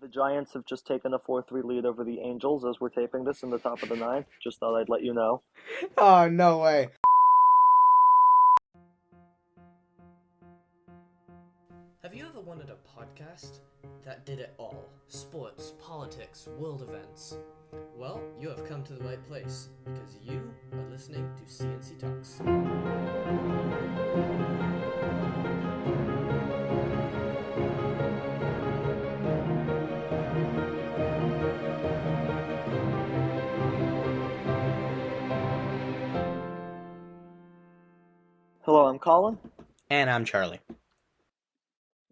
The Giants have just taken a 4-3 lead over the Angels as we're taping this in the top of the ninth. Just thought I'd let you know. Oh, no way. Have you ever wanted a podcast that did it all? Sports, politics, world events. Well, you have come to the right place, because you are listening to C&C Talks. Hello, I'm Colin. And I'm Charlie.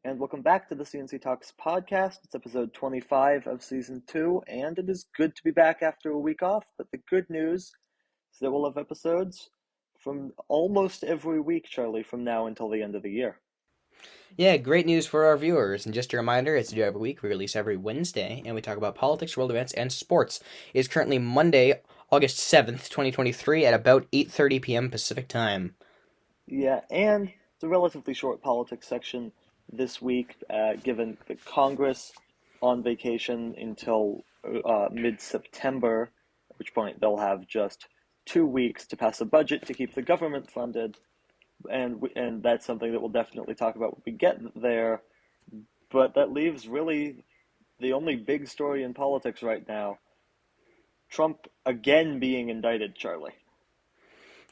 And welcome back to the C&C Talks podcast. It's episode 25 of season 2, and it is good to be back after a week off. But the good news is that we'll have episodes from almost every week, Charlie, from now until the end of the year. Yeah, great news for our viewers. And just a reminder, it's due every week. We release every Wednesday, and we talk about politics, world events, and sports. It is currently Monday, August 7th, 2023, at about 8:30 p.m. Pacific time. Yeah, and it's a relatively short politics section this week, given the Congress on vacation until mid-September, at which point they'll have just 2 weeks to pass a budget to keep the government funded, and that's something that we'll definitely talk about when we get there. But that leaves really the only big story in politics right now: Trump again being indicted, Charlie.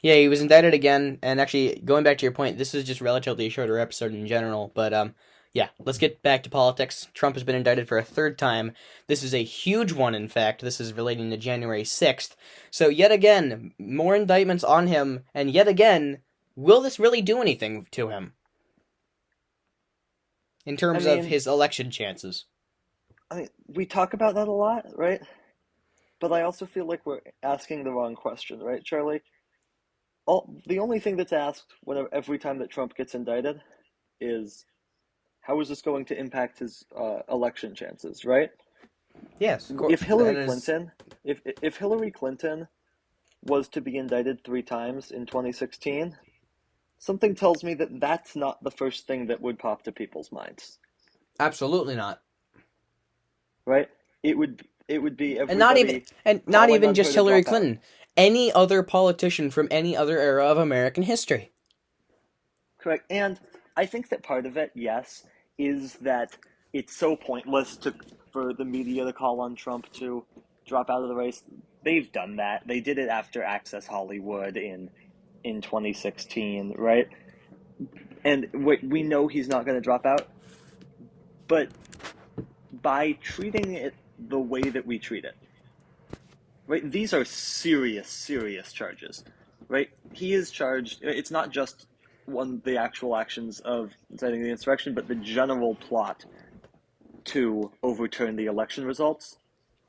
Yeah, he was indicted again, and actually, going back to your point, this is just relatively a shorter episode in general, but yeah, let's get back to politics. Trump has been indicted for a third time. This is a huge one, in fact. This is relating to January 6th. So yet again, more indictments on him, and yet again, will this really do anything to him? In terms of his election chances. We talk about that a lot, right? But I also feel like we're asking the wrong question, right, Charlie? The only thing that's asked every time that Trump gets indicted is, how is this going to impact his election chances, right? Yes, of course. If Hillary Clinton was to be indicted 3 times in 2016, something tells me that that's not the first thing that would pop to people's minds. Absolutely not. Right? It would be everybody, and not even just Hillary Clinton. Any other politician from any other era of American history. Correct. And I think that part of it, yes, is that it's so pointless for the media to call on Trump to drop out of the race. They've done that. They did it after Access Hollywood in 2016, right? And we know he's not going to drop out. But by treating it the way that we treat it, right? These are serious, serious charges, right? He is charged. It's not just the actual actions of inciting the insurrection, but the general plot to overturn the election results.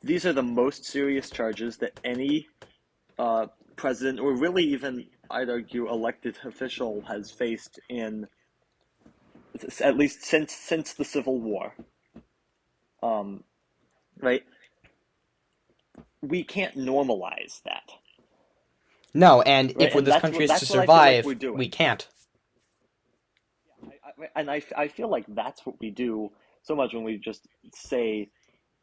These are the most serious charges that any president, or really even, I'd argue, elected official has faced in, at least since the Civil War. Right? We can't normalize that. No, and right? If this country is to survive, we can't. And I feel like that's what we do so much when we just say,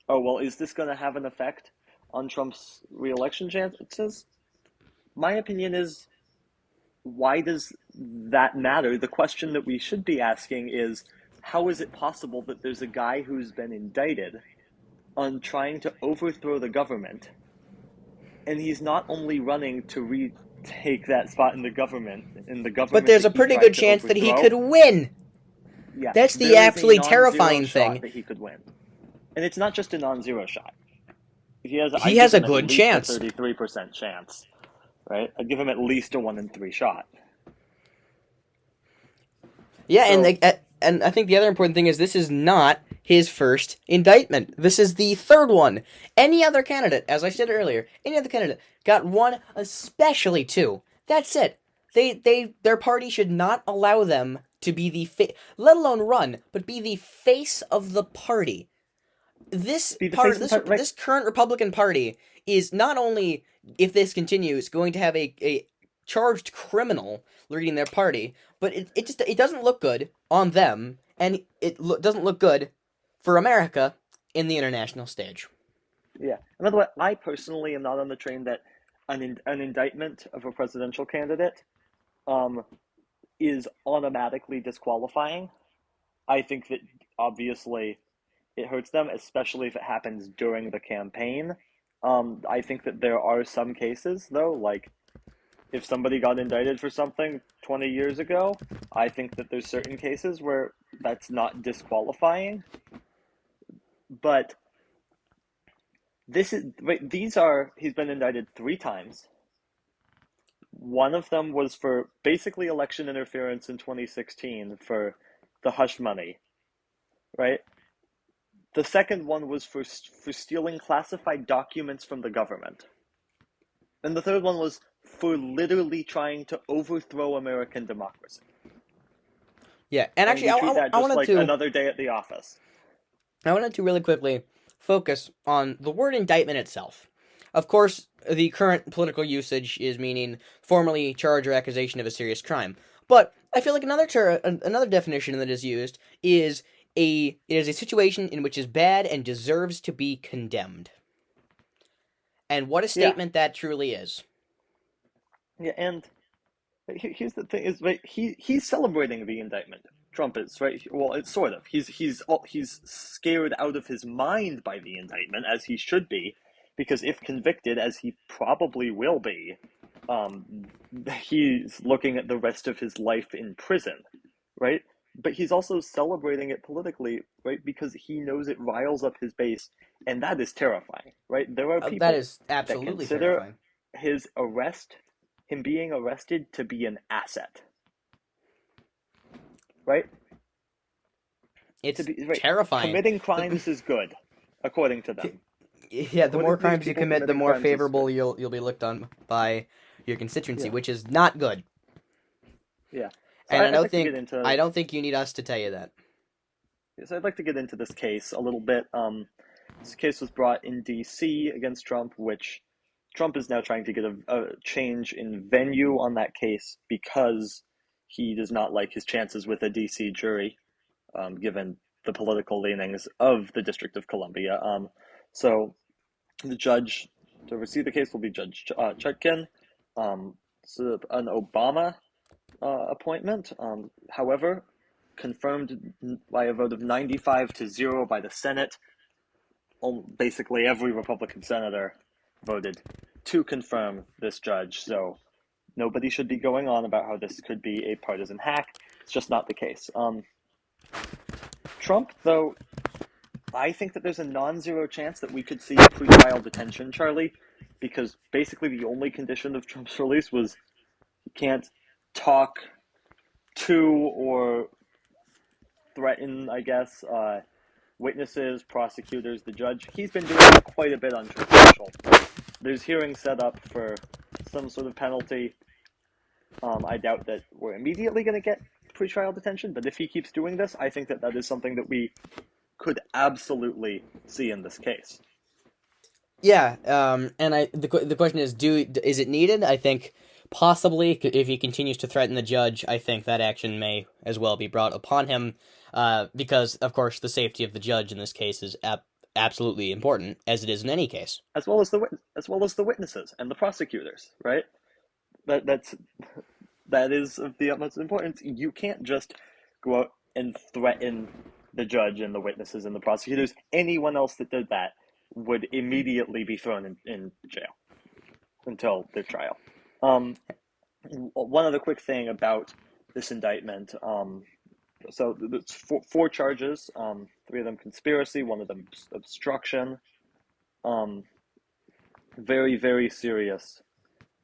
oh, well, is this going to have an effect on Trump's re-election chances? My opinion is, why does that matter? The question that we should be asking is, how is it possible that there's a guy who's been indicted on trying to overthrow the government, and he's not only running to retake that spot in the government, but there's a pretty good chance that he could win. Yeah, that's the absolutely terrifying thing. That he could win, and it's not just a non-zero shot. He has a good chance, a 33% chance, right? I'd give him at least a 1 in 3 shot. Yeah, so, and I think the other important thing is this is not his first indictment. This is the third one. Any other candidate, as I said earlier, got 1, especially 2. That's it. Their party should not allow them to be let alone run, but be the face of the party. This current Republican Party is not only, if this continues, going to have a charged criminal leading their party, but it doesn't look good on them, and it doesn't look good for America in the international stage. Yeah. And by the way, I personally am not on the train that an indictment of a presidential candidate is automatically disqualifying. I think that obviously it hurts them, especially if it happens during the campaign. I think that there are some cases, though, like if somebody got indicted for something 20 years ago, I think that there's certain cases where that's not disqualifying. But he's been indicted 3 times. One of them was for basically election interference in 2016 for the hush money, right? The second one was for stealing classified documents from the government. And the third one was for literally trying to overthrow American democracy. Yeah, and actually, we treat that I just wanted like to another day at the office. I wanted to really quickly focus on the word indictment itself. Of course, the current political usage is meaning formally charge or accusation of a serious crime. But I feel like another definition that is used is it is a situation in which is bad and deserves to be condemned. And what a statement that truly is. Yeah, and here's the thing: is right, he's celebrating the indictment. Trump is, right. Well, it's sort of. He's scared out of his mind by the indictment, as he should be, because if convicted, as he probably will be, he's looking at the rest of his life in prison, right? But he's also celebrating it politically, right? Because he knows it riles up his base, and that is terrifying, right? There are people That is that absolutely consider terrifying. him being arrested, to be an asset, right? It's terrifying. Committing crimes is good, according to them. Yeah, the more crimes you commit, the more favorable you'll be looked on by your constituency, which is not good. Yeah. So and I don't think you need us to tell you that. So I'd like to get into this case a little bit. This case was brought in D.C. against Trump, which Trump is now trying to get a change in venue on that case because he does not like his chances with a D.C. jury, given the political leanings of the District of Columbia. So the judge to oversee the case will be Judge Chutkin. So an Obama appointment. However, confirmed by a vote of 95-0 by the Senate. Basically, every Republican senator voted to confirm this judge. So nobody should be going on about how this could be a partisan hack. It's just not the case. Trump, though, I think that there's a non-zero chance that we could see pre-trial detention, Charlie, because basically the only condition of Trump's release was he can't talk to or threaten, I guess, witnesses, prosecutors, the judge. He's been doing quite a bit on Trump's social. There's hearings set up for some sort of penalty. I doubt that we're immediately going to get pretrial detention, but if he keeps doing this, I think that that is something that we could absolutely see in this case. Yeah, and the question is, is it needed? I think possibly, if he continues to threaten the judge, I think that action may as well be brought upon him, because, of course, the safety of the judge in this case is absolutely important, as it is in any case. As well as the witnesses and the prosecutors, right? That is of the utmost importance. You can't just go out and threaten the judge and the witnesses and the prosecutors. Anyone else that did that would immediately be thrown in jail until their trial. One other quick thing about this indictment. So it's four charges, 3 of them conspiracy, 1 of them obstruction. Very, very serious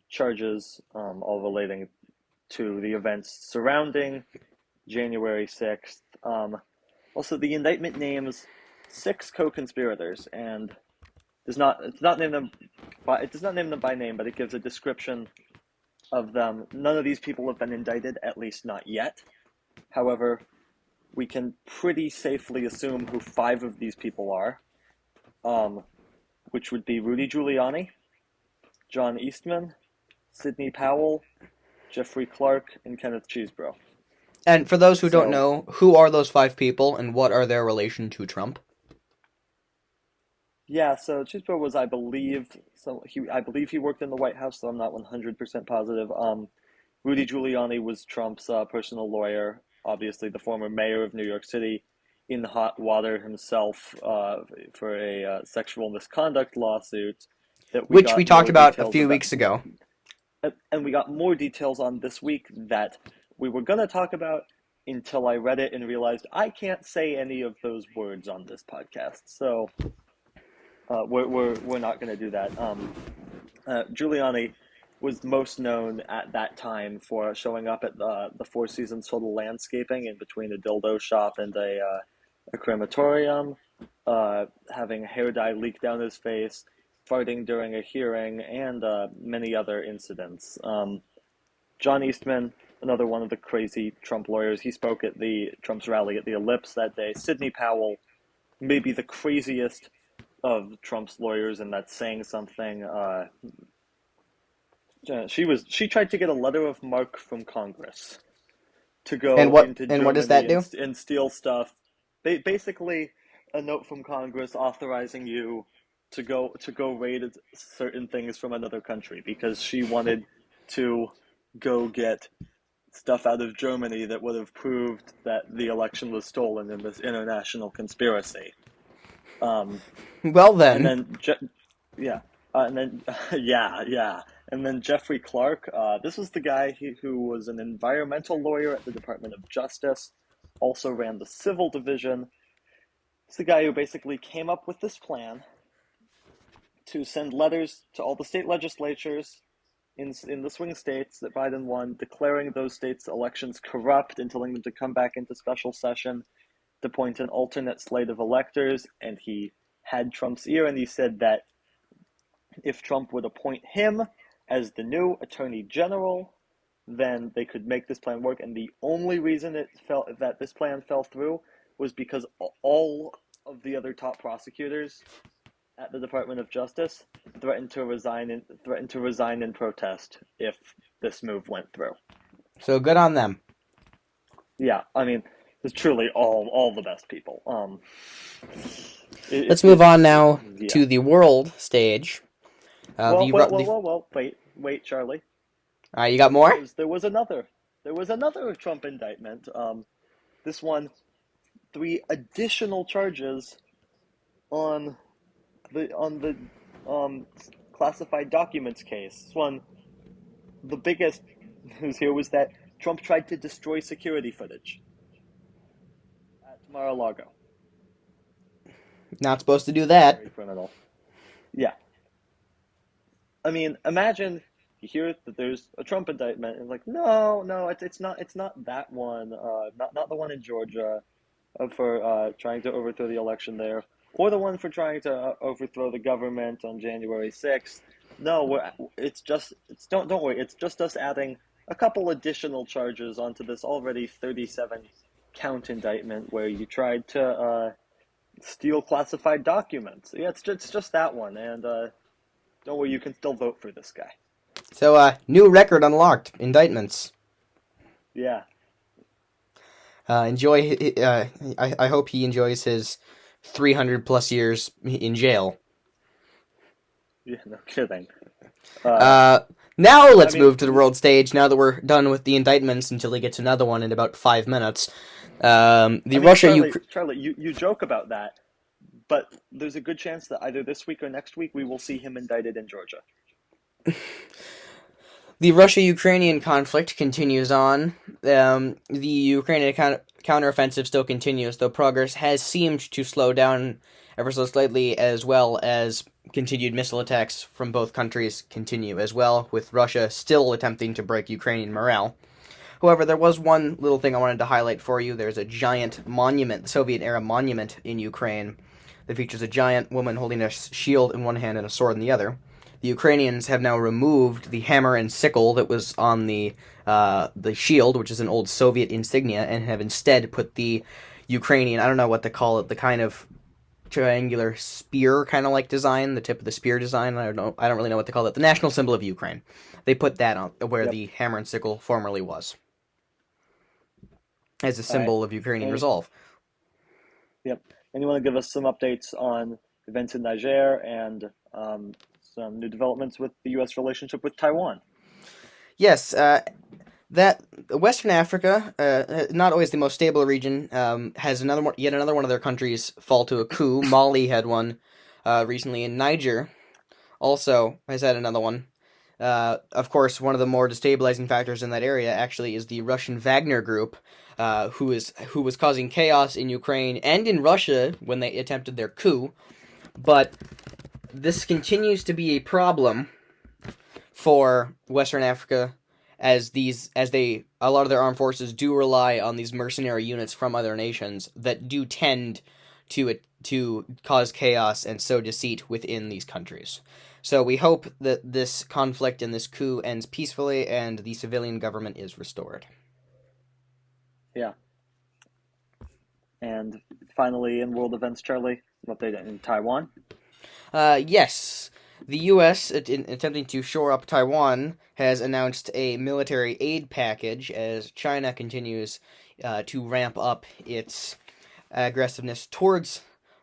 charges, all relating to the events surrounding January 6th. Also, the indictment names 6 co-conspirators, and does not name them by name, but it gives a description of them. None of these people have been indicted, at least not yet. However, we can pretty safely assume who 5 of these people are, which would be Rudy Giuliani, John Eastman, Sidney Powell, Jeffrey Clark, and Kenneth Chesebro. And for those who don't know, who are those 5 people, and what are their relation to Trump? Yeah, so Chispa was, I believe, I believe he worked in the White House, so I'm not 100% positive. Rudy Giuliani was Trump's personal lawyer, obviously the former mayor of New York City, in hot water himself for a sexual misconduct lawsuit that we which we got talked more about a details few about, weeks ago. and we got more details on this week that we were going to talk about until I read it and realized I can't say any of those words on this podcast. So we're not going to do that. Giuliani was most known at that time for showing up at the Four Seasons Total Landscaping in between a dildo shop and a crematorium, having hair dye leak down his face, farting during a hearing, and many other incidents. John Eastman, another one of the crazy Trump lawyers, he spoke at the Trump's rally at the Ellipse that day. Sidney Powell, maybe the craziest of Trump's lawyers, and that's saying something. She tried to get a letter of marque from Congress to And go what into and what does that Germany do? and steal stuff. Basically, a note from Congress authorizing you to go raid certain things from another country because she wanted to go get stuff out of Germany that would have proved that the election was stolen in this international conspiracy. Um, Well and then, then yeah, and then yeah, and then Jeffrey Clark. This was the guy who was an environmental lawyer at the Department of Justice, also ran the civil division. It's the guy who basically came up with this plan to send letters to all the state legislatures in the swing states that Biden won, declaring those states' elections corrupt and telling them to come back into special session to appoint an alternate slate of electors. And he had Trump's ear, and he said that if Trump would appoint him as the new attorney general, then they could make this plan work. And the only reason that this plan fell through was because all of the other top prosecutors at the Department of Justice threatened to resign in protest if this move went through. so good on them. Yeah, I mean, it's truly all the best people. Let's move on It's now yeah. to the world stage. Wait, Charlie. You got more? Because there was another Trump indictment. This one, 3 additional charges on the classified documents case. This one, the biggest news here was that Trump tried to destroy security footage at Mar-a-Lago. Not supposed to do that. Very criminal. Yeah. I mean, imagine you hear that there's a Trump indictment, and like, no, it's not that one, not the one in Georgia, for trying to overthrow the election there, or the one for trying to overthrow the government on January 6th. No, don't worry, it's just us adding a couple additional charges onto this already 37 count indictment where you tried to steal classified documents. Yeah, it's just that one, and don't worry, you can still vote for this guy. So, new record unlocked. Indictments. Yeah. Enjoy. I hope he enjoys his 300 plus years in jail. Yeah, no kidding. Now let's move to the world stage. Now that we're done with the indictments, until he gets another one in about 5 minutes. Charlie, you joke about that, but there's a good chance that either this week or next week we will see him indicted in Georgia. The Russia-Ukrainian conflict continues on. The Ukrainian counteroffensive still continues, though progress has seemed to slow down ever so slightly, as well as continued missile attacks from both countries continue as well, with Russia still attempting to break Ukrainian morale. However, there was one little thing I wanted to highlight for you. There's a giant monument, Soviet-era monument in Ukraine, that features a giant woman holding a shield in one hand and a sword in the other. The Ukrainians have now removed the hammer and sickle that was on the shield, which is an old Soviet insignia, and have instead put the Ukrainian, I don't know what to call it, the kind of triangular spear kind of like design, the tip of the spear design, I don't really know what to call it, the national symbol of Ukraine. They put that on where the hammer and sickle formerly was, as a symbol of Ukrainian resolve. Yep. And you want to give us some updates on events in Niger and some new developments with the U.S. relationship with Taiwan. Yes, that Western Africa, not always the most stable region, has yet another one of their countries fall to a coup. Mali had one recently, and Niger also has had another one. Of course, one of the more destabilizing factors in that area actually is the Russian Wagner group, who was causing chaos in Ukraine and in Russia when they attempted their coup. But this continues to be a problem for Western Africa, as a lot of their armed forces do rely on these mercenary units from other nations that do tend to cause chaos and sow deceit within these countries. So we hope that this conflict and this coup ends peacefully and the civilian government is restored. Yeah. And finally, in world events, Charlie, an update in Taiwan. Yes. The U.S., in attempting to shore up Taiwan, has announced a military aid package as China continues to ramp up its aggressiveness towards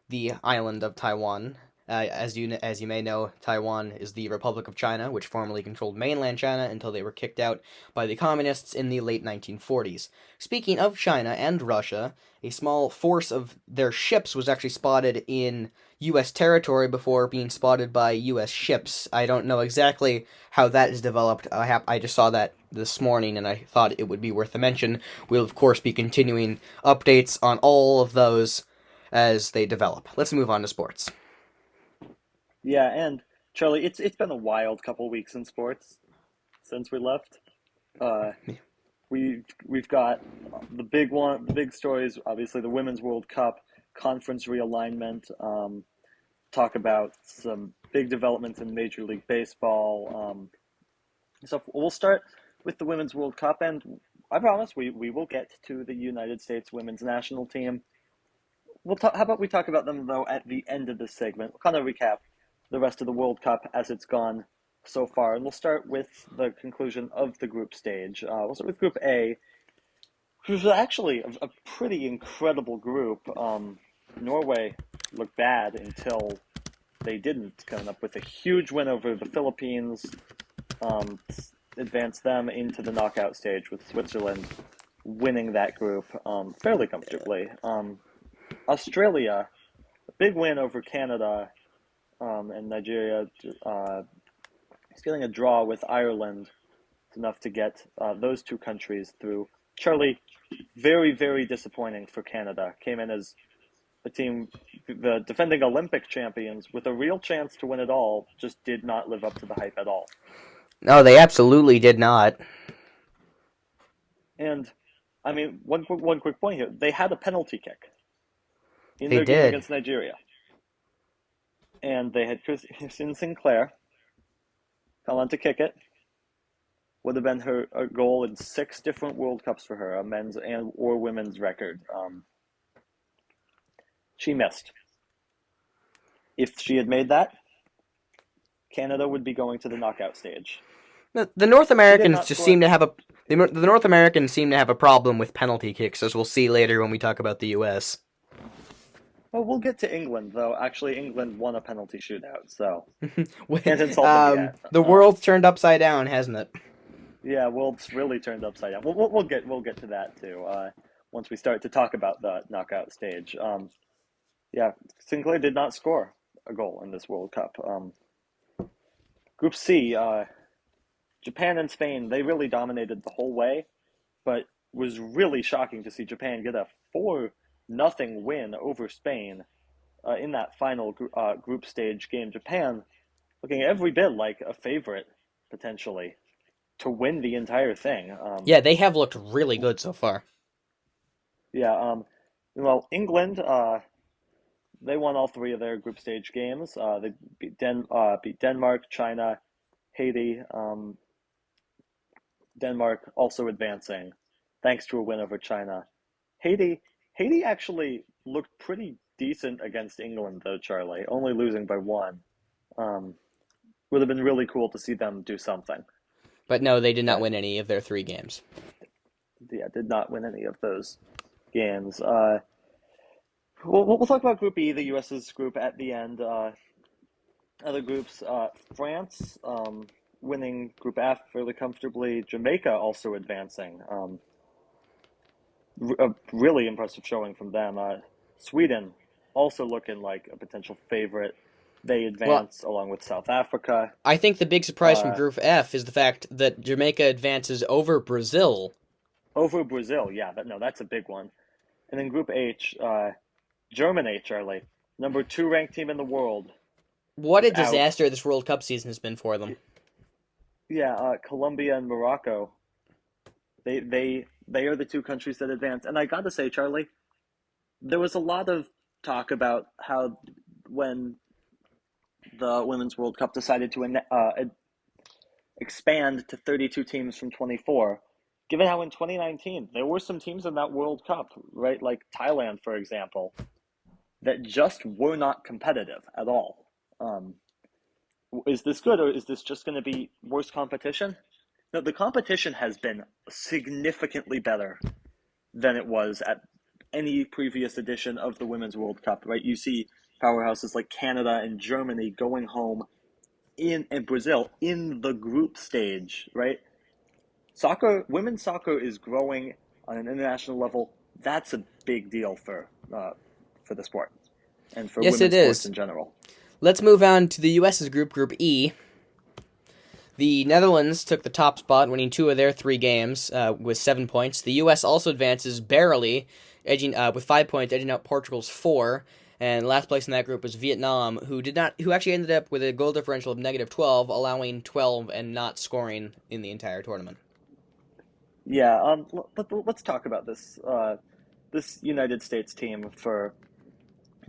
the island of Taiwan. As you may know, Taiwan is the Republic of China, which formerly controlled mainland China until they were kicked out by the communists in the late 1940s. Speaking of China and Russia, a small force of their ships was actually spotted in U.S. territory before being spotted by U.S. ships. I don't know exactly how that is developed. I just saw that this morning, and I thought it would be worth a mention. We'll, of course, be continuing updates on all of those as they develop. Let's move on to sports. Yeah, and Charlie, it's been a wild couple weeks in sports since we left. Uh, we've got the big stories. Obviously, the Women's World Cup, conference realignment. Talk about some big developments in Major League Baseball. So we'll start with the Women's World Cup, and I promise we will get to the United States Women's National Team. How about we talk about them though at the end of this segment? We'll kind of recap the rest of the World Cup as it's gone so far, and we'll start with the conclusion of the group stage. We'll start with Group A, which was actually a pretty incredible group. Norway looked bad until they didn't, coming up with a huge win over the Philippines, advanced them into the knockout stage with Switzerland winning that group fairly comfortably. Australia, a big win over Canada, and Nigeria is getting a draw with Ireland. It's enough to get those two countries through. Charlie, very, very disappointing for Canada. Came in as a team, the defending Olympic champions, with a real chance to win it all, just did not live up to the hype at all. No, they absolutely did not. And, I mean, one quick point here. They had a penalty kick in They their game did. against Nigeria. And they had Christine Sinclair come on to kick it. Would have been her a goal in 6 different World Cups for her, a men's and or women's record. She missed. If she had made that, Canada would be going to the knockout stage. The North Americans just score. seem to have the North Americans seem to have a problem with penalty kicks, as we'll see later when we talk about the U.S. Well, we'll get to England, though. Actually, England won a penalty shootout, so Can't can't insult them yet. The world's turned upside down, hasn't it? Yeah, world's really turned upside down. We'll get to that too once we start to talk about the knockout stage. Yeah, Sinclair did not score a goal in this World Cup. Group C, Japan and Spain, they really dominated the whole way, but was really shocking to see Japan get a 4-0 win over Spain in that final group stage game. Japan looking every bit like a favorite, potentially, to win the entire thing. Yeah, they have looked really good so far. Yeah, well, England, they won all 3 of their group stage games. They beat Denmark, China, Haiti. Denmark also advancing, thanks to a win over China. Haiti actually looked pretty decent against England, though, Charlie, only losing by 1. Would have been really cool to see them do something. But no, they did not win any of their 3 games. Yeah, did not win any of those games. We'll talk about Group E, the U.S.'s group, at the end. Other groups, France winning Group F fairly comfortably. Jamaica also advancing. A really impressive showing from them. Sweden also looking like a potential favorite. They Well, advance along with South Africa. I think the big surprise from Uh, Group F is the fact that Jamaica advances over Brazil. Over Brazil, yeah, that's a big one. And then Group H, Germany, Charlie, number 2 ranked team in the world, What is a out. disaster this World Cup season has been for them. Yeah, Colombia and Morocco. They are the 2 countries that advance. And I gotta say, Charlie, there was a lot of talk about how when the Women's World Cup decided to expand to 32 teams from 24, given how in 2019 there were some teams in that World Cup, right? Like Thailand, for example, that just were not competitive at all. Um, is this good, or is this just going to be worse competition? No, the competition has been significantly better than it was at any previous edition of the Women's World Cup, right? You see powerhouses like Canada and Germany going home and Brazil in the group stage, right? Women's soccer is growing on an international level. That's a big deal for the sport and for Yes, it women's sports is. in general. Let's move on to the U.S.'s group, Group E. The Netherlands took the top spot, winning 2 of their 3 games with 7 points. The U.S. also advances barely, edging with 5 points, edging out Portugal's 4. And last place in that group was Vietnam, who actually ended up with a goal differential of -12, allowing 12 and not scoring in the entire tournament. Yeah, let's talk about this United States team for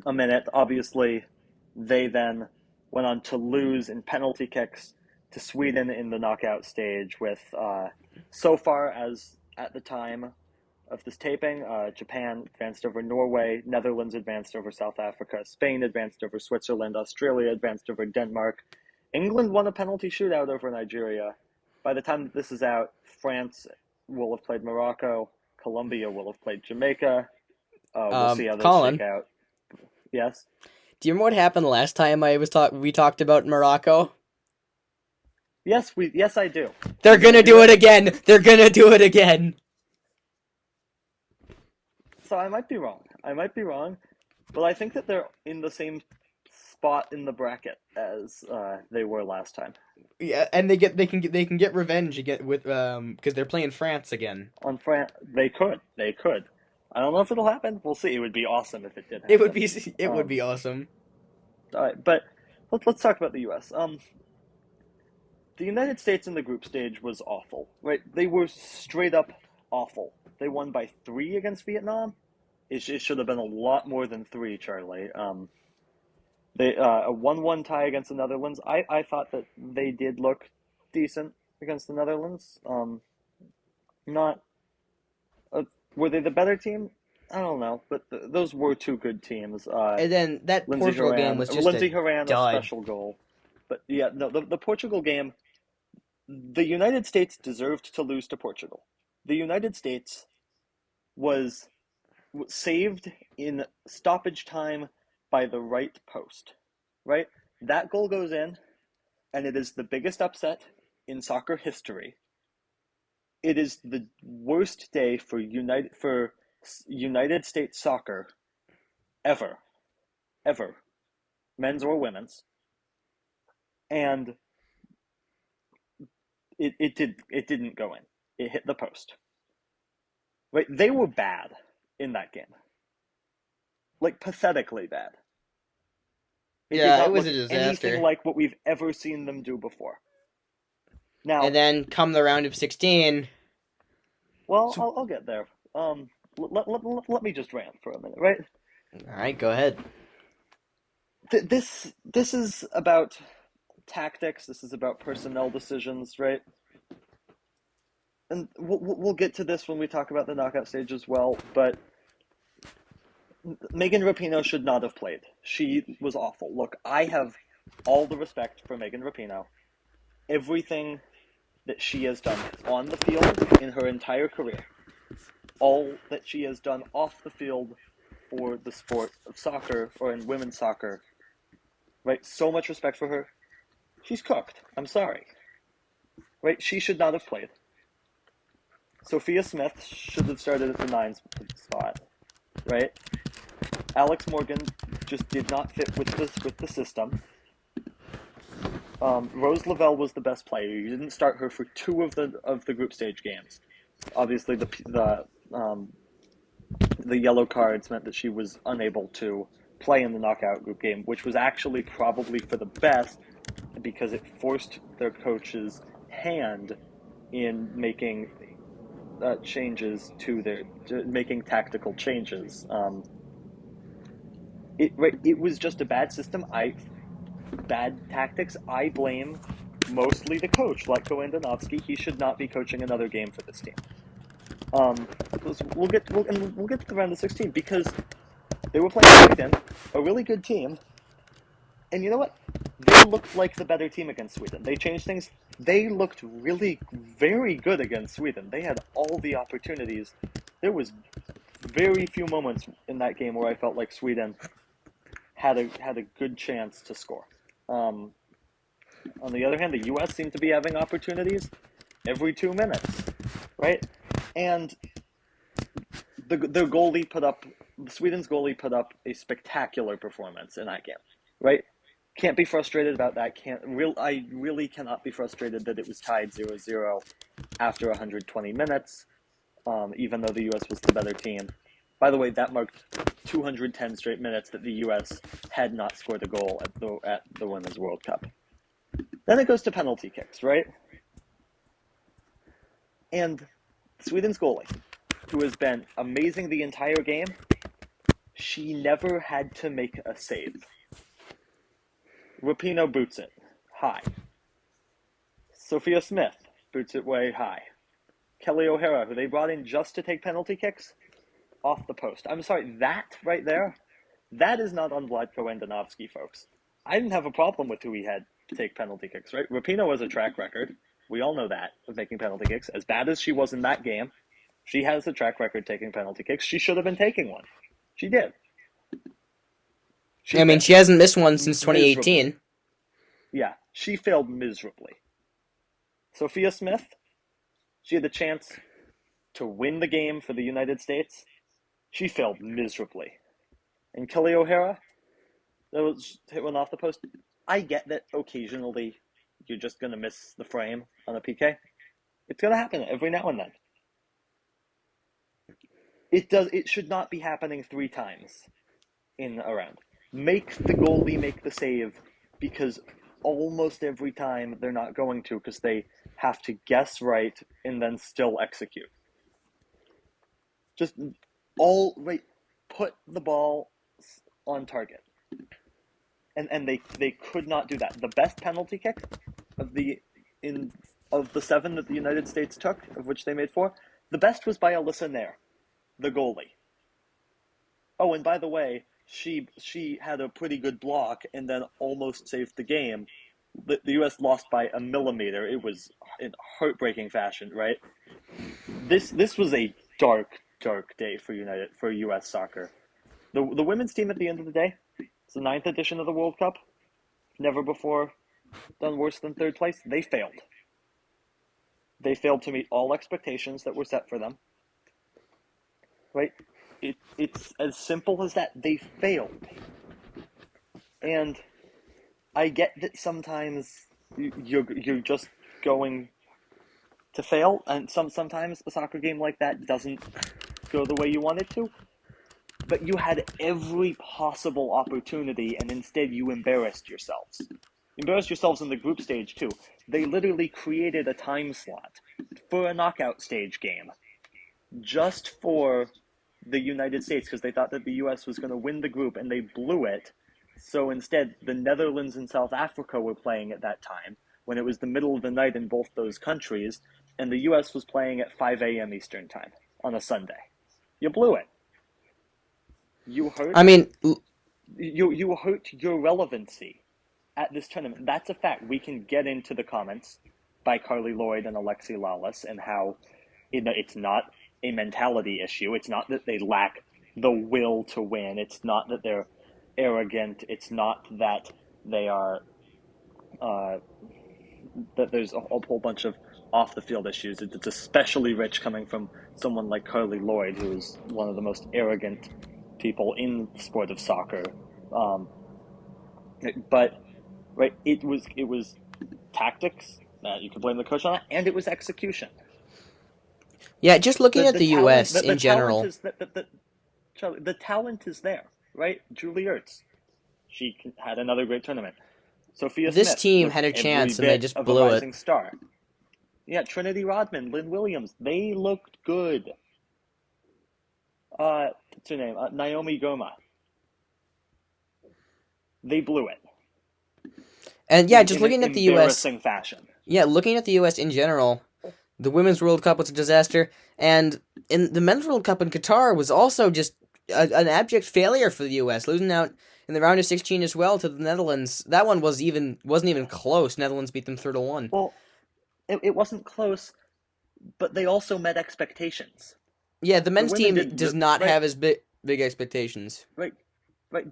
a minute. Obviously, they then went on to lose in penalty kicks to Sweden in the knockout stage. With so far as at the time of this taping, Japan advanced over Norway, Netherlands advanced over South Africa, Spain advanced over Switzerland, Australia advanced over Denmark. England won a penalty shootout over Nigeria. By the time that this is out, France will have played Morocco, Colombia will have played Jamaica. We'll see how those shake Colin, out. Yes. do you remember what happened last time we talked about Morocco? Yes, I do. They're gonna do it again. They're gonna do it again. So I might be wrong. But I think that they're in the same spot in the bracket as they were last time. Yeah, and they can get revenge again with because they're playing France again. On France, they could. I don't know if it'll happen. We'll see. It would be awesome if it did happen. It would be awesome. All right, but let's talk about the U.S. The United States in the group stage was awful, right? They were straight up awful. They won by 3 against Vietnam. It should have been a lot more than 3, Charlie. They a 1-1 tie against the Netherlands. I thought that they did look decent against the Netherlands. Not were they the better team? I don't know, but those were 2 good teams. And then that Lindsey Portugal game Horan, was just Lindsey a Horan, a dud. special goal. But yeah, no, the Portugal game, the United States deserved to lose to Portugal. The United States was saved in stoppage time by the right post, right? That goal goes in, and it is the biggest upset in soccer history. It is the worst day for United States soccer ever, ever, men's or women's, and it didn't go in. It hit the post. Right? They were bad in that game, like pathetically bad. It did Yeah, it not was look a anything disaster. like what we've ever seen them do before. And Now, then come the round of 16. well, So, I'll get there. Let me just rant for a minute, right? all right, go ahead. This is about tactics. This is about personnel decisions, right? And we'll get to this when we talk about the knockout stage as well. But Megan Rapinoe should not have played. She was awful. Look, I have all the respect for Megan Rapinoe. Everything that she has done on the field in her entire career, all that she has done off the field for the sport of soccer, or in women's soccer, right? So much respect for her. She's cooked. I'm sorry. Right? She should not have played. Sophia Smith should have started at the 9 spot, right? Alex Morgan just did not fit with the system. Rose Lavelle was the best player. You didn't start her for 2 of the group stage games. Obviously, the yellow cards meant that she was unable to play in the knockout group game, which was actually probably for the best because it forced their coach's hand in making changes making tactical changes. It was just a bad system. Bad tactics. I blame mostly the coach, Latko Andonovsky. He should not be coaching another game for this team. We'll get to the round of 16 because they were playing Sweden, a really good team, and you know what? They looked like the better team against Sweden. They changed things. They looked really very good against Sweden. They had all the opportunities. There was very few moments in that game where I felt like Sweden had a good chance to score. On the other hand, the U.S. seemed to be having opportunities every 2 minutes, right? And Sweden's goalie put up a spectacular performance in that game, right? Can't be frustrated about that. I really cannot be frustrated that it was tied 0-0 after 120 minutes, even though the U.S. was the better team. By the way, that marked 210 straight minutes that the U.S. had not scored a goal at the Women's World Cup. Then it goes to penalty kicks, right? And Sweden's goalie, who has been amazing the entire game, she never had to make a save. Rapinoe boots it high. Sophia Smith boots it way high. Kelly O'Hara, who they brought in just to take penalty kicks, off the post. I'm sorry, that right there, that is not on Vlatko Andonovsky, folks. I didn't have a problem with who he had to take penalty kicks, right? Rapinoe has a track record. We all know that, of making penalty kicks. As bad as she was in that game, she has a track record taking penalty kicks. She should have been taking one. She did. She hasn't missed one since 2018. Miserably. Yeah, she failed miserably. Sophia Smith, she had the chance to win the game for the United States. She failed miserably. And Kelly O'Hara, that was hit one off the post. I get that occasionally you're just going to miss the frame on a PK. It's going to happen every now and then. It should not be happening 3 times in a round. Make the goalie make the save, because almost every time they're not going to, because they have to guess right and then still execute. Just put the ball on target. And they could not do that. The best penalty kick of the 7 that the United States took, of which they made 4, the best was by Alyssa Nair, the goalie. Oh, and by the way, she had a pretty good block and then almost saved the game. The U.S. lost by a millimeter. It was in heartbreaking fashion, right? This was a dark day for U.S. soccer. The women's team at the end of the day, it's the 9th edition of the World Cup. Never before done worse than 3rd place. They failed. They failed to meet all expectations that were set for them. Right? It's as simple as that. They failed. And I get that sometimes you're just going to fail, and sometimes a soccer game like that doesn't go the way you want it to. But you had every possible opportunity, and instead you embarrassed yourselves. Embarrassed yourselves in the group stage, too. They literally created a time slot for a knockout stage game just for the United States, because they thought that the U.S. was going to win the group, and they blew it. So instead, the Netherlands and South Africa were playing at that time, when it was the middle of the night in both those countries, and the U.S. was playing at 5 a.m. Eastern Time on a Sunday. You blew it. You hurt. You hurt your relevancy at this tournament. That's a fact. We can get into the comments by Carly Lloyd and Alexi Lawless and how it's not a mentality issue. It's not that they lack the will to win. It's not that they're arrogant. It's not that they are that there's a whole bunch of off the field issues. It's especially rich coming from someone like Carly Lloyd, who is one of the most arrogant people in the sport of soccer. But right, it was tactics. You can blame the coach on that, and it was execution. Yeah, just looking at the talent, U.S. in general. Charlie, the talent is there, right? Julie Ertz, she had another great tournament. Sophia This Smith team looked had a every chance and bit they just of blew a it. rising star. Yeah, Trinity Rodman, Lynn Williams, they looked good. What's her name? Naomi Goma. They blew it. And yeah, just looking in at the U.S. embarrassing fashion. Yeah, looking at the U.S. in general, the Women's World Cup was a disaster, and in the Men's World Cup in Qatar was also just an abject failure for the U.S., losing out in the round of 16 as well to the Netherlands. That one wasn't even close. Netherlands beat them 3-1. Well, it wasn't close, but they also met expectations. Yeah, the men's team does not right, have as big expectations. Right,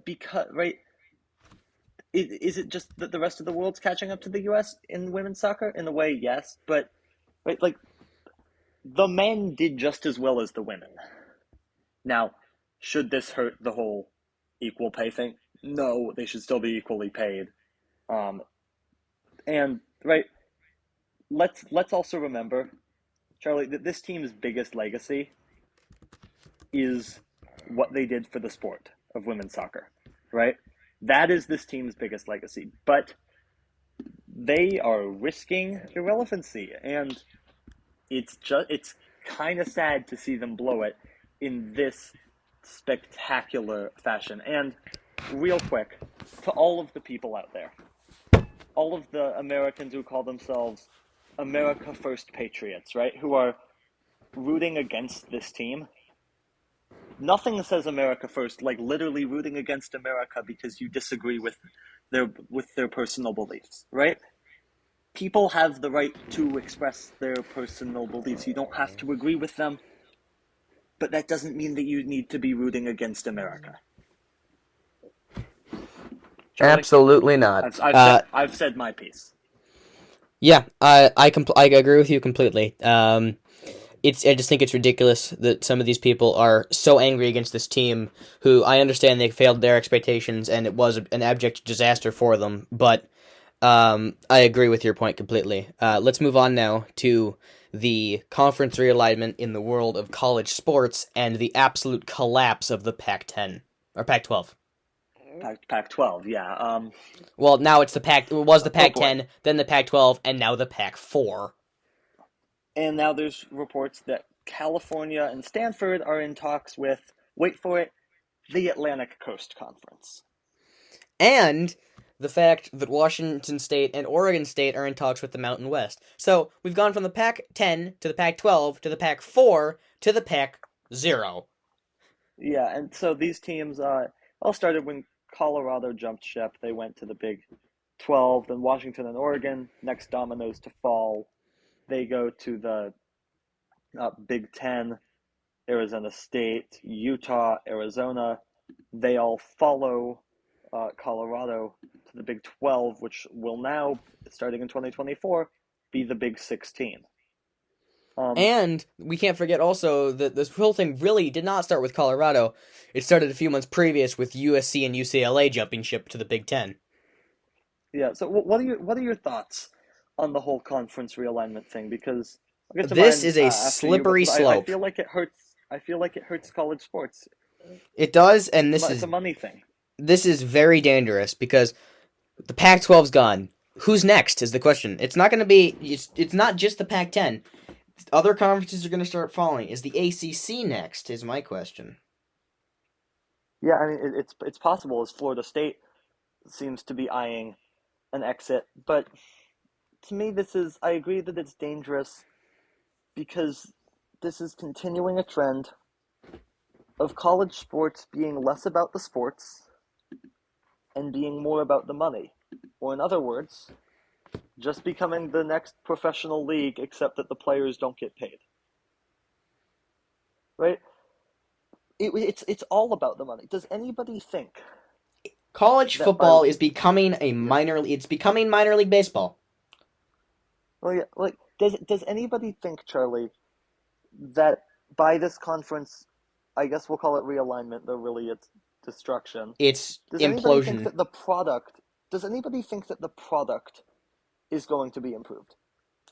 because Is it just that the rest of the world's catching up to the U.S. in women's soccer? In a way, yes, but right, like the men did just as well as the women. Now, should this hurt the whole equal pay thing? No, they should still be equally paid. And right, let's also remember, Charlie, that this team's biggest legacy is what they did for the sport of women's soccer, right? That is this team's biggest legacy. But they are risking irrelevancy, and it's kind of sad to see them blow it in this spectacular fashion. And real quick, to all of the people out there, all of the Americans who call themselves America First Patriots, right, who are rooting against this team, nothing says America First like literally rooting against America because you disagree with their personal beliefs, right? People have the right to express their personal beliefs. You don't have to agree with them, but that doesn't mean that you need to be rooting against America. Charlie? Absolutely not. I've said my piece. Yeah, I agree with you completely. I just think it's ridiculous that some of these people are so angry against this team, who I understand they failed their expectations and it was an abject disaster for them, but I agree with your point completely. Let's move on now to the conference realignment in the world of college sports and the absolute collapse of the Pac-10 or Pac-12. Pac-12, yeah. Well, now it's it was the Pac-10, then the Pac-12, and now the Pac-4. And now there's reports that California and Stanford are in talks with, wait for it, the Atlantic Coast Conference. And the fact that Washington State and Oregon State are in talks with the Mountain West. So we've gone from the Pac-10 to the Pac-12 to the Pac-4 to the Pac-0. Yeah, and so these teams all started when Colorado jumped ship. They went to the Big 12, then Washington and Oregon, next dominoes to fall. They go to the Big 10, Arizona State, Utah, Arizona. They all follow Colorado to the Big 12, which will now, starting in 2024, be the Big 16. And we can't forget also that this whole thing really did not start with Colorado. It started a few months previous with USC and UCLA jumping ship to the Big 10. Yeah, so what are your thoughts on the whole conference realignment thing? Because this is a slippery slope. I feel like it hurts. I feel like it hurts college sports. It does, and it's a money thing. This is very dangerous because the Pac-12's gone. Who's next is the question. It's not going to be. It's not just the Pac-10. Other conferences are going to start falling. Is the ACC next? Is my question. Yeah, I mean it's possible, as Florida State seems to be eyeing an exit, but to me I agree that it's dangerous because this is continuing a trend of college sports being less about the sports and being more about the money. Or in other words, just becoming the next professional league, except that the players don't get paid. Right? it's all about the money. Does anybody think College that by football is becoming it's becoming minor league baseball. well, yeah, like does anybody think, Charlie, that by this conference, I guess we'll call it realignment, though really it's destruction. It's Does anybody think implosion. that the product? Does anybody think that the product is going to be improved?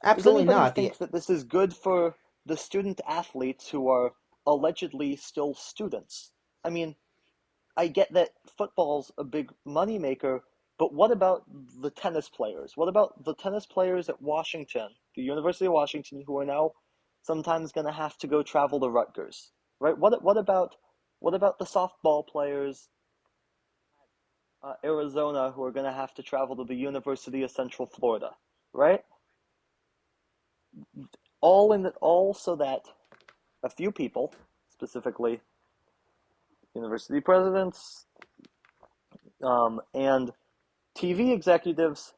Does Absolutely anybody not. The think that this is good for the student athletes who are allegedly still students? I mean, I get that football's a big moneymaker, but what about the tennis players? What about the tennis players at Washington, the University of Washington, who are now sometimes going to have to go travel to Rutgers, right? What about the softball players Arizona who are going to have to travel to the University of Central Florida, right? All so that a few people, specifically university presidents and TV executives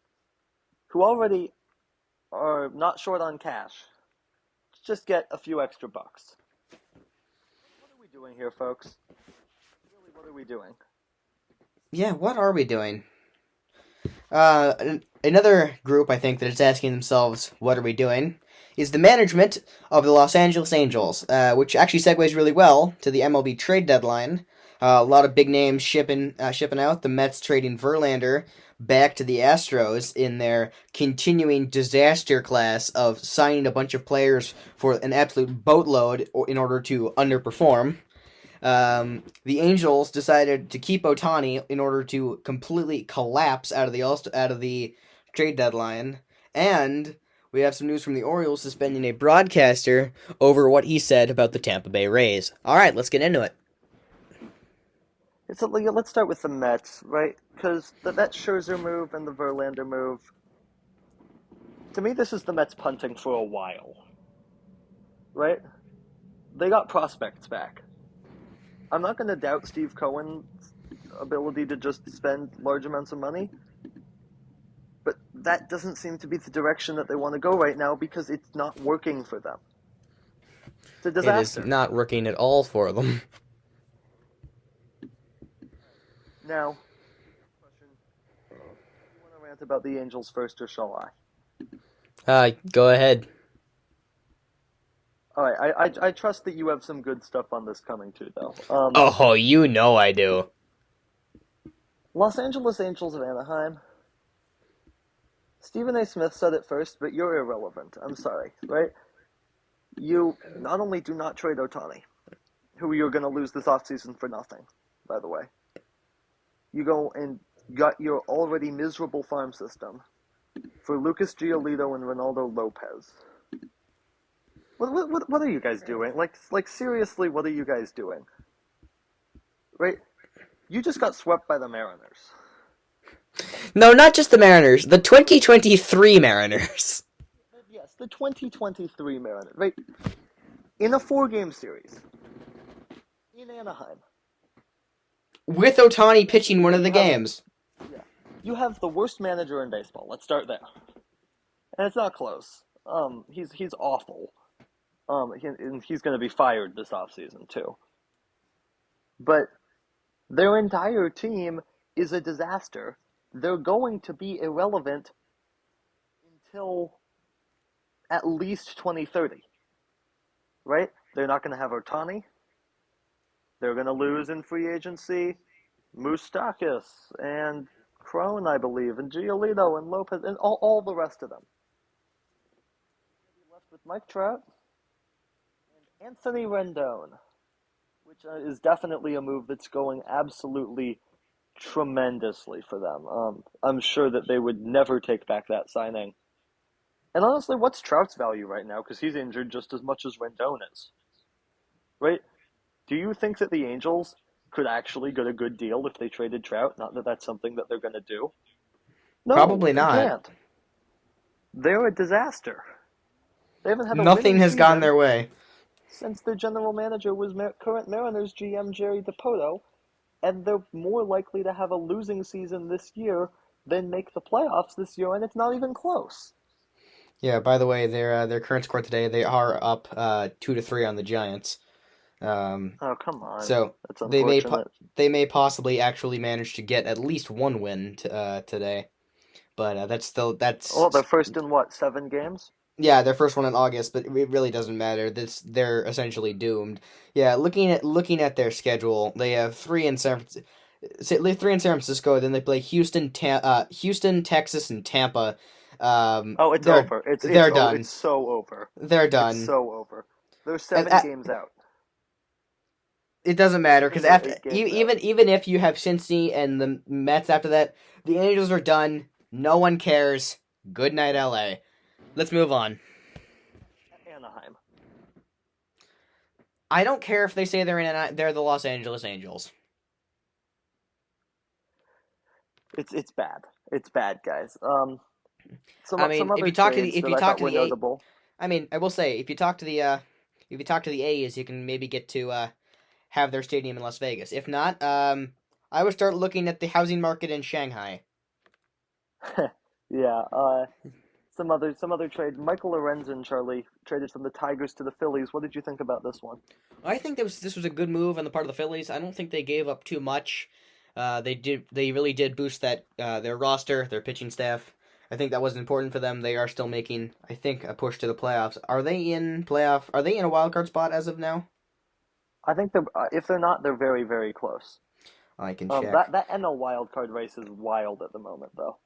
who already are not short on cash, just get a few extra bucks. What are we doing here, folks? Really, what are we doing? Yeah, what are we doing? Another group I think that is asking themselves, "What are we doing?" is the management of the Los Angeles Angels, which actually segues really well to the MLB trade deadline. A lot of big names shipping out. The Mets trading Verlander back to the Astros in their continuing disaster class of signing a bunch of players for an absolute boatload in order to underperform. The Angels decided to keep Ohtani in order to completely collapse out of the trade deadline, and we have some news from the Orioles suspending a broadcaster over what he said about the Tampa Bay Rays. All right, let's get into it. Let's start with the Mets, right? Because that Scherzer move and the Verlander move, to me, this is the Mets punting for a while, right? They got prospects back. I'm not going to doubt Steve Cohen's ability to just spend large amounts of money, but that doesn't seem to be the direction that they want to go right now because it's not working for them. It's a It is disaster. not working at all for them. Now, question: do you want to rant about the Angels first, or shall I? Go ahead. All right, I trust that you have some good stuff on this coming too, though. Oh, you know I do. Los Angeles Angels of Anaheim. Stephen A. Smith said it first, but you're irrelevant. I'm sorry, right? You not only do not trade Ohtani, who you're going to lose this offseason for nothing, by the way. You go and got your already miserable farm system for Lucas Giolito and Ronaldo Lopez. What are you guys doing? Like seriously, what are you guys doing? Right? You just got swept by the Mariners. No, not just the Mariners. The 2023 Mariners. Yes, the 2023 Mariners. Right? In a 4-game series. In Anaheim. With Ohtani pitching one of the games. Yeah. You have the worst manager in baseball. Let's start there. And it's not close. He's awful. He's going to be fired this offseason too. But their entire team is a disaster. They're going to be irrelevant until at least 2030. Right? They're not going to have Ohtani. They're going to lose in free agency Moustakas and Crone, I believe, and Giolito and Lopez and all the rest of them. They're going to be left with Mike Trout and Anthony Rendon, which is definitely a move that's going absolutely tremendously for them. I'm sure that they would never take back that signing. And honestly, what's Trout's value right now? Because he's injured just as much as Rendon is. Right? Do you think that the Angels could actually get a good deal if they traded Trout? Not that that's something that they're going to do. No, Probably they not. can't. They're a disaster. They haven't had a Nothing winning has gone season their way. since their general manager was current Mariners GM Jerry Dipoto, and they're more likely to have a losing season this year than make the playoffs this year, and it's not even close. Yeah, by the way, their current score today, they are up 2-3 on the Giants. Oh, come on. So That's they may unfortunate. they may possibly actually manage to get at least one win today, but Well, they're that's first in what, 7 games? yeah, their first one in August, but it really doesn't matter. They're essentially doomed. Yeah, looking at their schedule, they have three in San Francisco. Then they play Houston, Texas, and Tampa. Oh, it's They're over. they're done. It's so over. They're It's done. so over. They're And, 7 games out. it doesn't matter I because think they're after 8 games out. even if you have Cincy and the Mets after that, the Angels are done. No one cares. Good night, LA. Let's move on. Anaheim. I don't care if they say they're the Los Angeles Angels. It's bad. It's bad, guys. I mean, Some other trades if that you I talk thought to were the A, notable. I mean, I will say if you talk to the A's, you can maybe get to have their stadium in Las Vegas. If not, I would start looking at the housing market in Shanghai. Yeah. Some other trade. Michael Lorenzen, Charlie, traded from the Tigers to the Phillies. What did you think about this one? I think this was a good move on the part of the Phillies. I don't think they gave up too much. They really did boost that their roster, their pitching staff. I think that was important for them. They are still making, I think, a push to the playoffs. Are they in playoff? Are they in a wild card spot as of now? I think if they're not, they're very, very close. I can check. That NL wild card race is wild at the moment, though.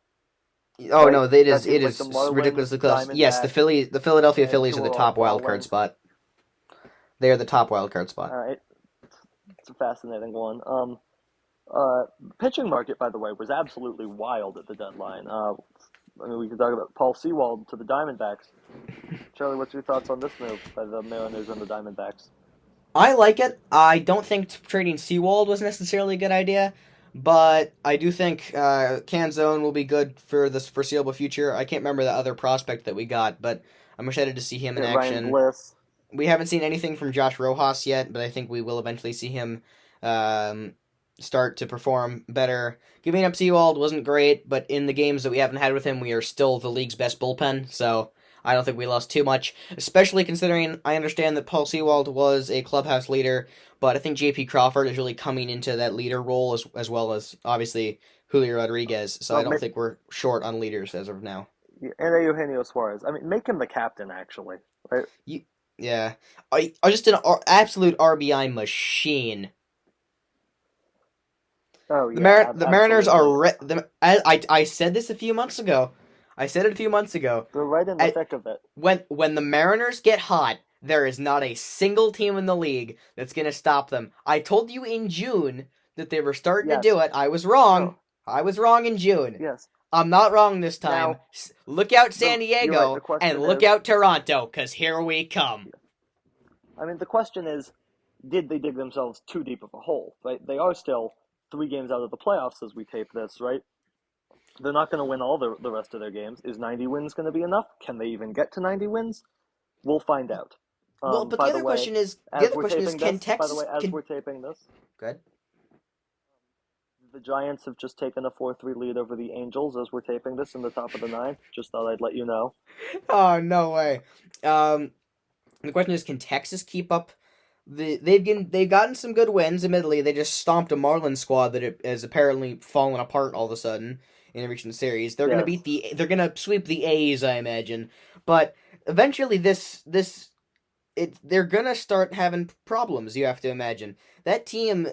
Oh Right? no, That it seems like the is Marlins, ridiculously close. Yes, Diamondbacks, The Philadelphia and Phillies two are the are all top wild card falling. spot. They are the top wild card spot. All right, it's a fascinating one. Uh, Pitching market, by the way, was absolutely wild at the deadline. I mean, we could talk about Paul Sewald to the Diamondbacks. Charlie, what's your thoughts on this move by the Mariners and the Diamondbacks? I like it. I don't think trading Seawald was necessarily a good idea, but I do think Canzone will be good for the foreseeable future. I can't remember the other prospect that we got, but I'm excited to see him in Yeah, Ryan action. Bliss. We haven't seen anything from Josh Rojas yet, but I think we will eventually see him um, start to perform better. Giving up Seawald wasn't great, but in the games that we haven't had with him, we are still the league's best bullpen, so I don't think we lost too much, especially considering I understand that Paul Sewald was a clubhouse leader, but I think J.P. Crawford is really coming into that leader role as well as, obviously, Julio Rodriguez, so I don't think we're short on leaders as of now. And Eugenio Suarez. I mean, make him the captain, actually. Right? Yeah, I just an absolute RBI machine. Oh yeah, The Mariners absolutely. are I said this a few months ago. I said it a few months ago. They're right in the thick of it. When the Mariners get hot, there is not a single team in the league that's gonna stop them. I told you in June that they were starting to Yes. do it. I was wrong. No. I was wrong in June. Yes. I'm not wrong this time. Now, Look out San you're right. Diego The question and look is, out Toronto, cause here we come. I mean, the question is, did they dig themselves too deep of a hole? Right? They are still 3 games out of the playoffs as we tape this, right? They're not going to win all the rest of their games. Is 90 wins going to be enough? Can they even get to 90 wins? We'll find out. Well, but By the way, can Texas as we're taping this, good? the Giants have just taken a 4-3 lead over the Angels as we're taping this in the top of the ninth. Just thought I'd let you know. Oh no way. The question is, can Texas keep up? They've gotten some good wins. Admittedly, they just stomped a Marlins squad that has apparently fallen apart all of a sudden in a recent series. They're Yes. they're gonna sweep the A's, I imagine. But eventually, they're gonna start having problems. You have to imagine that team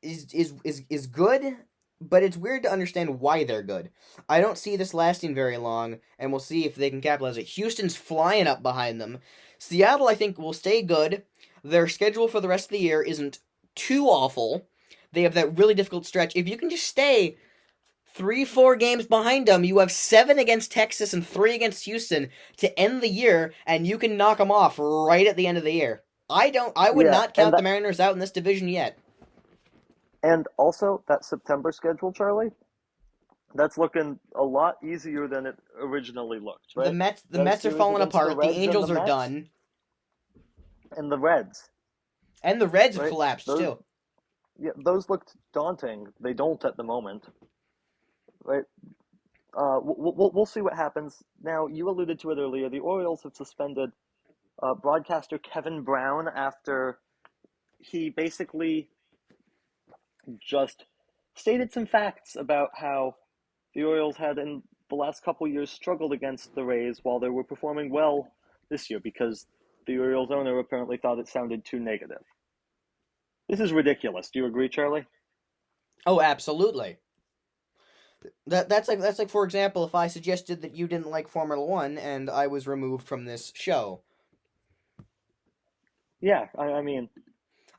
is good, but it's weird to understand why they're good. I don't see this lasting very long, and we'll see if they can capitalize it. Houston's flying up behind them. Seattle, I think, will stay good. Their schedule for the rest of the year isn't too awful. They have that really difficult stretch. If you can just stay 3-4 games behind them, you have 7 against Texas and 3 against Houston to end the year, and you can knock them off right at the end of the year. I would not count the Mariners out in this division yet. And also, that September schedule, Charlie, that's looking a lot easier than it originally looked, right? The Mets are falling apart. The Angels are done. And the Reds. And the Reds have collapsed, too. Yeah, those looked daunting. They don't at the moment. Right? We'll see what happens. Now, you alluded to it earlier. The Orioles have suspended broadcaster Kevin Brown after he basically just stated some facts about how the Orioles had in the last couple years struggled against the Rays while they were performing well this year because the Orioles owner apparently thought it sounded too negative. This is ridiculous. Do you agree, Charlie? Oh, absolutely. That's like for example, if I suggested that you didn't like Formula One and I was removed from this show. Yeah, I mean,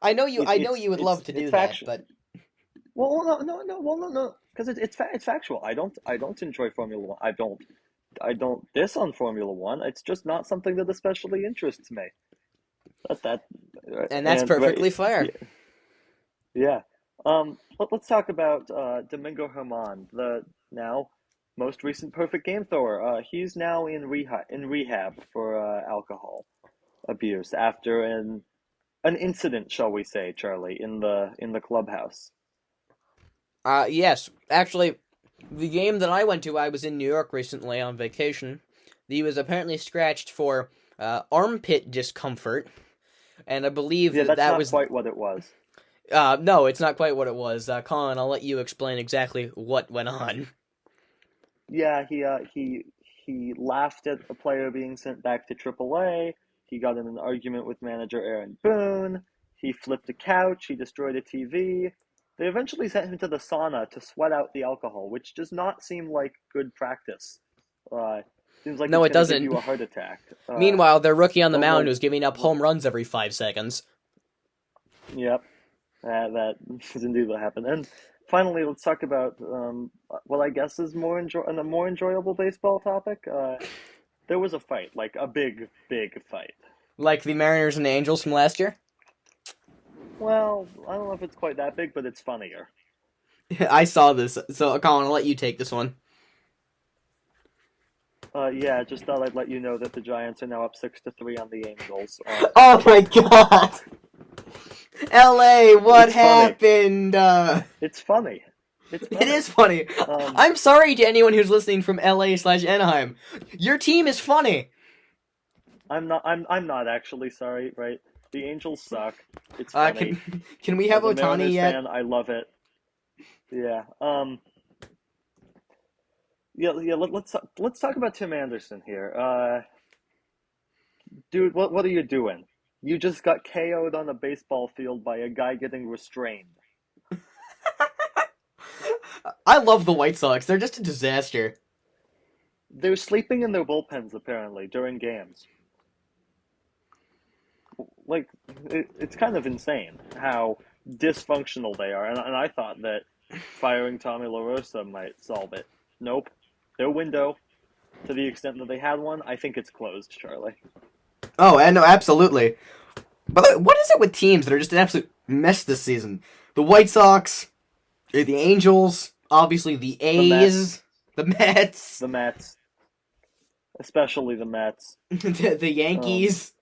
I know you would love to do that, but no, because it's factual. I don't enjoy Formula One. I don't diss on Formula One. It's just not something that especially interests me. That and that's perfectly fair. Yeah. Let's talk about Domingo Germán, the now most recent perfect game thrower. He's now in rehab for alcohol abuse after an incident, shall we say, Charlie, in the clubhouse. Yes, actually, the game that I went to, I was in New York recently on vacation. He was apparently scratched for armpit discomfort, and I believe that's that not was quite what it was. No, it's not quite what it was. Colin, I'll let you explain exactly what went on. Yeah, he laughed at a player being sent back to AAA. He got in an argument with manager Aaron Boone. He flipped a couch. He destroyed a TV. They eventually sent him to the sauna to sweat out the alcohol, which does not seem like good practice. Seems like No, it's it going to give doesn't. you a heart attack. Meanwhile, their rookie on the mound well, was giving up home runs every 5 seconds. Yep, that is indeed what happened. And finally, let's talk about what I guess is a more enjoyable baseball topic. There was a fight, like a big fight. Like the Mariners and the Angels from last year? Well, I don't know if it's quite that big, but it's funnier. I saw this, so Colin, I'll let you take this one. Yeah, just thought I'd let you know that the Giants are now up 6-3 on the Angels. Oh my god! LA, what It's funny. happened? It's funny. It's funny. It is funny. I'm sorry to anyone who's listening from LA/Anaheim. Your team is funny. I'm not actually sorry, right? The Angels suck. It's funny. Can we have As a Ohtani Mariners yet? fan, I love it. Yeah. Yeah. Let's talk about Tim Anderson here. Dude, what are you doing? You just got KO'd on a baseball field by a guy getting restrained. I love the White Sox. They're just a disaster. They're sleeping in their bullpens apparently during games. Like, it's kind of insane how dysfunctional they are, and I thought that firing Tommy La Rosa might solve it. Nope. Their window, to the extent that they had one, I think it's closed, Charlie. Oh, and no, absolutely. But what is it with teams that are just an absolute mess this season? The White Sox, the Angels, obviously the A's, the Mets. The Mets. Especially the Mets. the Yankees.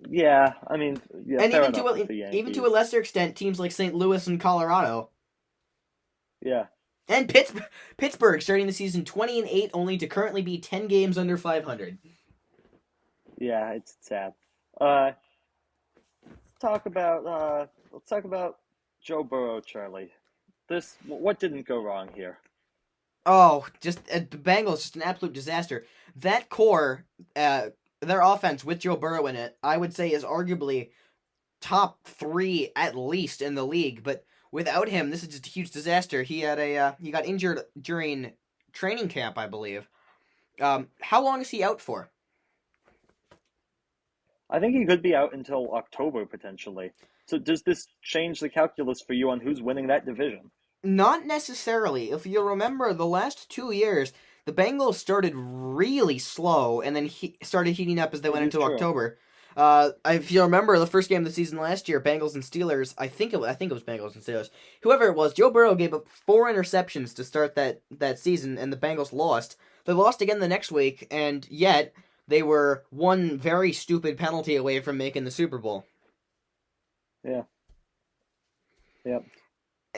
Yeah, I mean, yeah, and fair even enough with the Yankees. even to a lesser extent, teams like St. Louis and Colorado. Yeah. And Pittsburgh starting the season 20-8, only to currently be 10 games under 500. Yeah, it's sad. Let's talk about Joe Burrow, Charlie. What didn't go wrong here? Oh, just the Bengals, just an absolute disaster. That core, their offense with Joe Burrow in it, I would say is arguably top 3 at least in the league. But without him, this is just a huge disaster. He had he got injured during training camp, I believe. How long is he out for? I think he could be out until October potentially. So does this change the calculus for you on who's winning that division? Not necessarily. If you remember, the last 2 years, the Bengals started really slow and then started heating up as they went into October. If you remember the first game of the season last year, Bengals and Steelers, I think it was Bengals and Steelers. Whoever it was, Joe Burrow gave up 4 interceptions to start that season, and the Bengals lost. They lost again the next week, and yet they were one very stupid penalty away from making the Super Bowl. Yeah. Yep.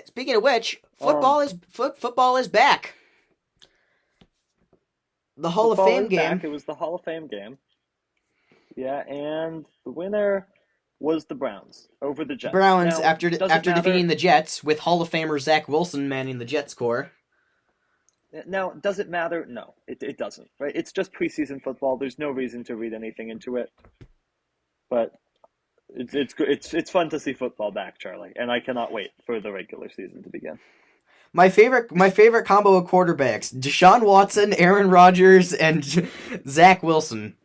Speaking of which, football is back. The Hall of Fame game. Back. It was the Hall of Fame game. Yeah, and the winner was the Browns over the Jets. Browns, Now, after does it matter? defeating the Jets, with Hall of Famer Zach Wilson manning the Jets core. Now, does it matter? No, it doesn't. Right? It's just preseason football. There's no reason to read anything into it. But it's fun to see football back, Charlie, and I cannot wait for the regular season to begin. My favorite combo of quarterbacks: Deshaun Watson, Aaron Rodgers, and Zach Wilson.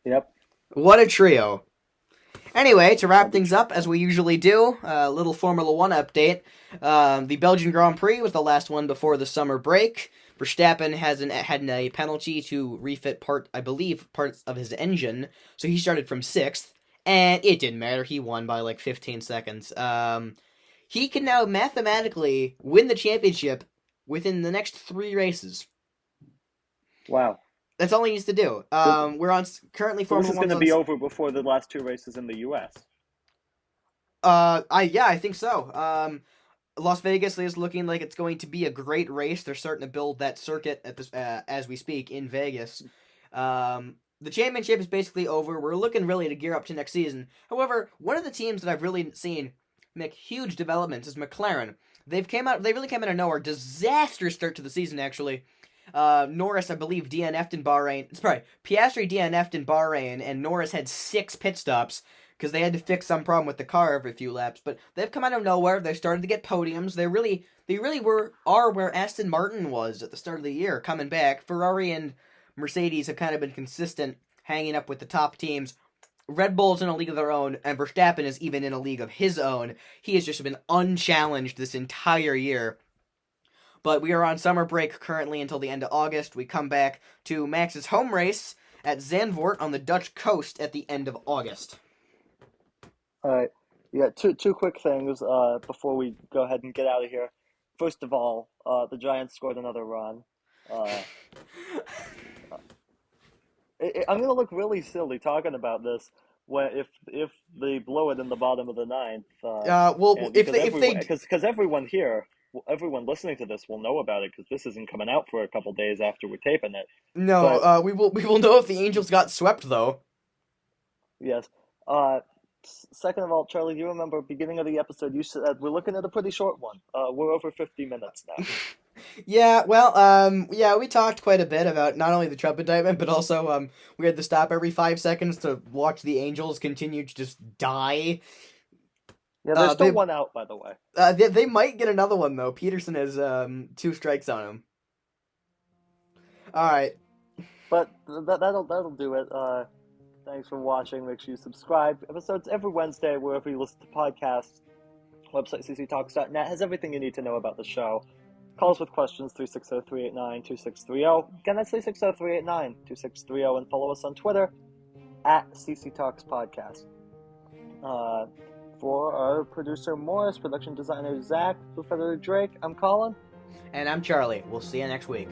Yep. What a trio. Anyway, to wrap things up, as we usually do, a little Formula One update. The Belgian Grand Prix was the last one before the summer break. Verstappen had a penalty to refit parts of his engine, so he started from 6th, and it didn't matter. He won by like 15 seconds. He can now mathematically win the championship within the next 3 races. Wow. That's all he needs to do. We're on currently Formula 1. This is going to be over before the last 2 races in the U.S. I think so. Las Vegas is looking like it's going to be a great race. They're starting to build that circuit at this as we speak in Vegas. The championship is basically over. We're looking really to gear up to next season. However, one of the teams that I've really seen make huge developments is McLaren. They really came out of nowhere. Disastrous start to the season, actually. Norris, I believe, DNF'd in Bahrain. Sorry, Piastri DNF'd in Bahrain, and Norris had 6 pit stops because they had to fix some problem with the car every few laps. But they've come out of nowhere. They've started to get podiums. They really are where Aston Martin was at the start of the year, coming back. Ferrari and Mercedes have kind of been consistent, hanging up with the top teams. Red Bull's in a league of their own, and Verstappen is even in a league of his own. He has just been unchallenged this entire year. But we are on summer break currently until the end of August. We come back to Max's home race at Zandvoort on the Dutch coast at the end of August. All right. Yeah, two quick things before we go ahead and get out of here. First of all, the Giants scored another run. I'm going to look really silly talking about this if they blow it in the bottom of the 9th. Because everyone listening to this will know about it because this isn't coming out for a couple days after we're taping it. No, we will know if the Angels got swept though. Yes. Second of all, Charlie, do you remember beginning of the episode you said we're looking at a pretty short one. We're over 50 minutes now. Yeah, well, we talked quite a bit about not only the Trump indictment, but also we had to stop every 5 seconds to watch the Angels continue to just die. Yeah, there's still one out, by the way. They might get another one, though. Peterson has 2 strikes on him. All right. But that'll do it. Thanks for watching. Make sure you subscribe. Episodes every Wednesday, wherever you listen to podcasts. Website cctalks.net has everything you need to know about the show. Call us with questions, 360-389-2630. Again, that's 360-389-2630. And follow us on Twitter, @CC Talks Podcast. For our producer Morris, production designer Zach, for Frederick Drake, I'm Colin. And I'm Charlie. We'll see you next week.